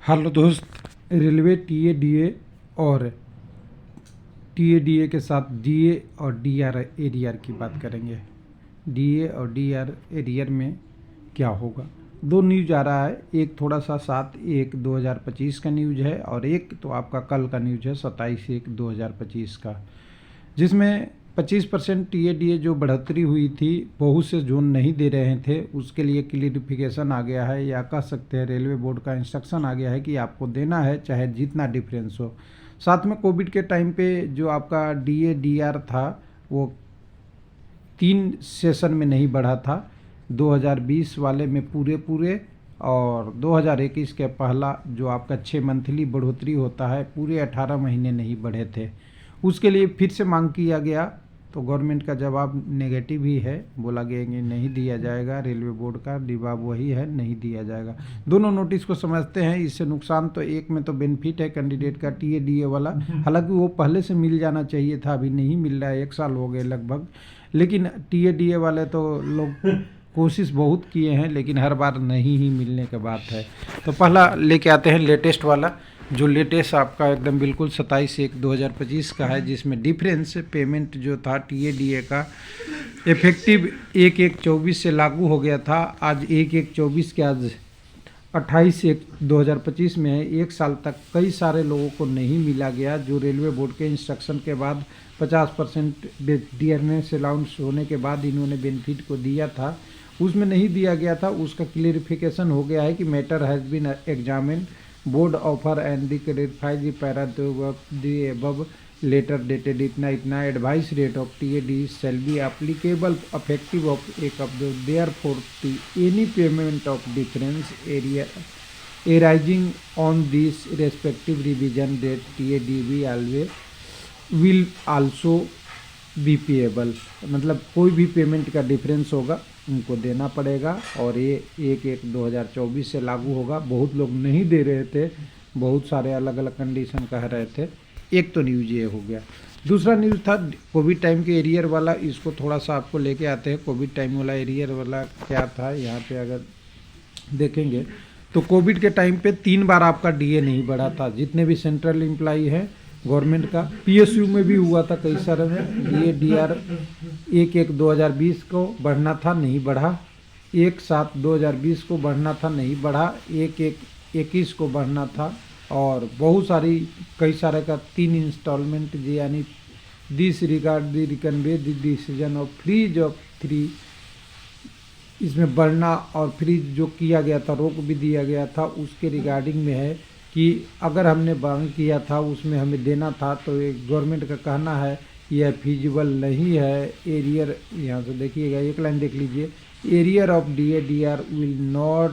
Hello दोस्त, railway TADA और TADA के साथ डीए और डीआर एरियर की बात करेंगे। डीए और डीआर एरियर में क्या होगा? दो न्यूज आ रहा है, एक थोड़ा सा साथ, एक 2025 का न्यूज है और एक तो आपका कल का न्यूज है 27/1/2025 का, जिसमें 25% टीएडीए जो बढ़ोतरी हुई थी, बहुत से जोन नहीं दे रहे थे, उसके लिए क्लियरिफिकेशन आ गया है, या कह सकते हैं रेलवे बोर्ड का इंस्ट्रक्शन आ गया है कि आपको देना है चाहे जितना डिफरेंस हो। साथ में कोविड के टाइम पे जो आपका डीए डीआर था वो 3 सेशन में नहीं बढ़ा था, 2020 वाले में पूरे और 2021 के पहला जो आपका 6 मंथली बढ़ोतरी होता है पूरे 18 महीने नहीं बढ़े थे। उसके लिए फिर से मांग किया गया तो गवर्नमेंट का जवाब नेगेटिव ही है, बोला गया कि नहीं दिया जाएगा। रेलवे बोर्ड का जवाब वही है, नहीं दिया जाएगा। दोनों नोटिस को समझते हैं। इससे नुकसान तो एक में तो बेनिफिट है कैंडिडेट का टीएडीए वाला, हालांकि वो पहले से मिल जाना चाहिए था, अभी नहीं मिल रहा है, 1 साल हो गए लगभग। लेकिन टीएडीए वाले तो लोग कोशिश बहुत किए हैं, लेकिन हर बार नहीं ही मिलने के बात है। तो पहला लेके आते हैं लेटेस्ट वाला, जो लेटेस्ट आपका एकदम बिल्कुल 27/1/2025 का है, जिसमें डिफरेंस पेमेंट जो था टीएडीए का इफेक्टिव 1/1/24 से लागू हो गया था। आज 1/1/24 के आज 28/1/2025 में है। 1 साल तक कई सारे लोगों को नहीं मिला गया, जो रेलवे बोर्ड के इंस्ट्रक्शन के बाद 50% डियरनेस अलाउंस होने के बाद इन्होंने बेनिफिट को दिया था, उसमें नहीं दिया गया था। उसका क्लियरिफिकेशन हो गया है कि matter has been examined, board offer and the clarify the para the above letter dated इतना advice rate of TAD shall be applicable effective of एक of there for any payment of difference area arising on this respective revision date TADB will also be payable। मतलब कोई भी payment का difference होगा उनको देना पड़ेगा, और ये 1/1/2024 से लागू होगा। बहुत लोग नहीं दे रहे थे, बहुत सारे अलग अलग कंडीशन कह रहे थे। एक तो न्यूज ये हो गया। दूसरा न्यूज़ था कोविड टाइम के एरियर वाला, इसको थोड़ा सा आपको लेके आते हैं। कोविड टाइम वाला एरियर वाला क्या था, यहाँ पे अगर देखेंगे तो कोविड के टाइम पे 3 बार आपका डीए नहीं बढ़ा था। जितने भी सेंट्रल एम्प्लॉई हैं गवर्नमेंट का, पीएसयू में भी हुआ था कई सारे में, डीए डीआर 1/1/2020 को बढ़ना था, नहीं बढ़ा। 1/7/2020 को बढ़ना था, नहीं बढ़ा। 1/1/21 को बढ़ना था, और बहुत सारी कई सारे का 3 इंस्टॉलमेंट, यानी this regard the reconvey the decision of freeze of 3, इसमें बढ़ना और फ्रीज जो किया गया था, रोक भी दिया गया था, उसके रिगार्डिंग में है कि अगर हमने मांग किया था उसमें हमें देना था, तो एक गवर्नमेंट का कहना है यह फीजिबल नहीं है। एरियर यहाँ से देखिएगा, एक लाइन देख लीजिए, arrear of DA DR will not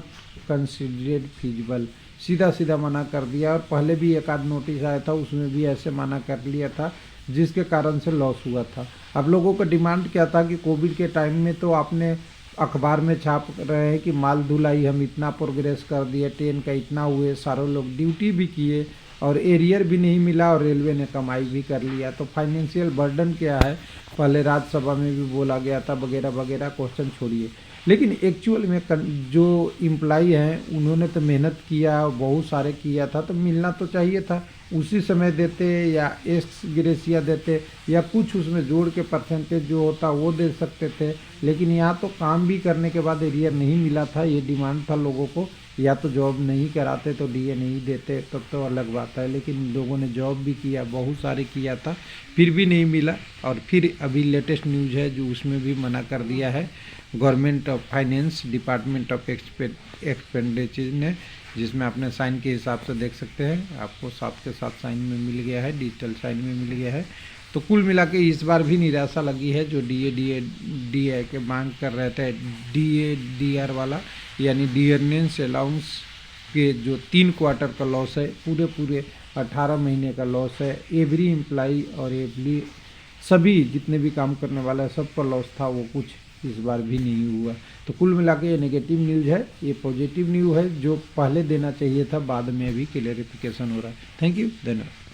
considered feasible, सीधा सीधा मना कर दिया। और पहले भी एक आध नोटिस आया था, उसमें भी ऐसे मना कर लिया था, जिसके कारण से लॉस हुआ था। अब लोगों का डिमांड क्या था कि कोविड के टाइम में तो आपने अखबार में छाप रहे हैं कि माल ढुलाई हम इतना प्रोग्रेस कर दिए, ट्रेन का इतना हुए, सारे लोग ड्यूटी भी किए और एरियर भी नहीं मिला, और रेलवे ने कमाई भी कर लिया। तो फाइनेंशियल बर्डन क्या है, पहले राज्यसभा में भी बोला गया था, वगैरह वगैरह, क्वेश्चन छोड़िए। लेकिन एक्चुअल में जो इम्प्लाई हैं उन्होंने तो मेहनत किया, बहुत सारे किया था, तो मिलना तो चाहिए था। उसी समय देते, या एक्स ग्रेसिया देते, या कुछ उसमें जोड़ के परसेंटेज जो होता वो दे सकते थे। लेकिन यहाँ तो काम भी करने के बाद एरियर नहीं मिला था, ये डिमांड था लोगों को। या तो जॉब नहीं कराते तो डीए नहीं देते, तब तो अलग बात है। लेकिन लोगों ने जॉब भी किया, बहुत सारे किया था, फिर भी नहीं मिला। और फिर अभी लेटेस्ट न्यूज़ है जो उसमें भी मना कर दिया है government of finance, department of expenditure ने, जिसमें अपने साइन के हिसाब से देख सकते हैं, आपको साथ के साथ साइन में मिल गया है, डिजिटल साइन में मिल गया है। तो कुल मिला के इस बार भी निराशा लगी है। जो डीए के मांग कर रहे थे, डीए डीआर वाला, यानी डियरनेस अलाउंस के जो 3 क्वार्टर का लॉस है, पूरे 18 महीने का लॉस है। एवरी एम्प्लाई और एवरी सभी जितने भी काम करने वाला है सबका लॉस था, वो कुछ इस बार भी नहीं हुआ। तो कुल मिला के ये नेगेटिव न्यूज़ है, ये पॉजिटिव न्यूज़ है जो पहले देना चाहिए था, बाद में भी क्लियरिफिकेशन हो रहा है। थैंक यू, धन्यवाद।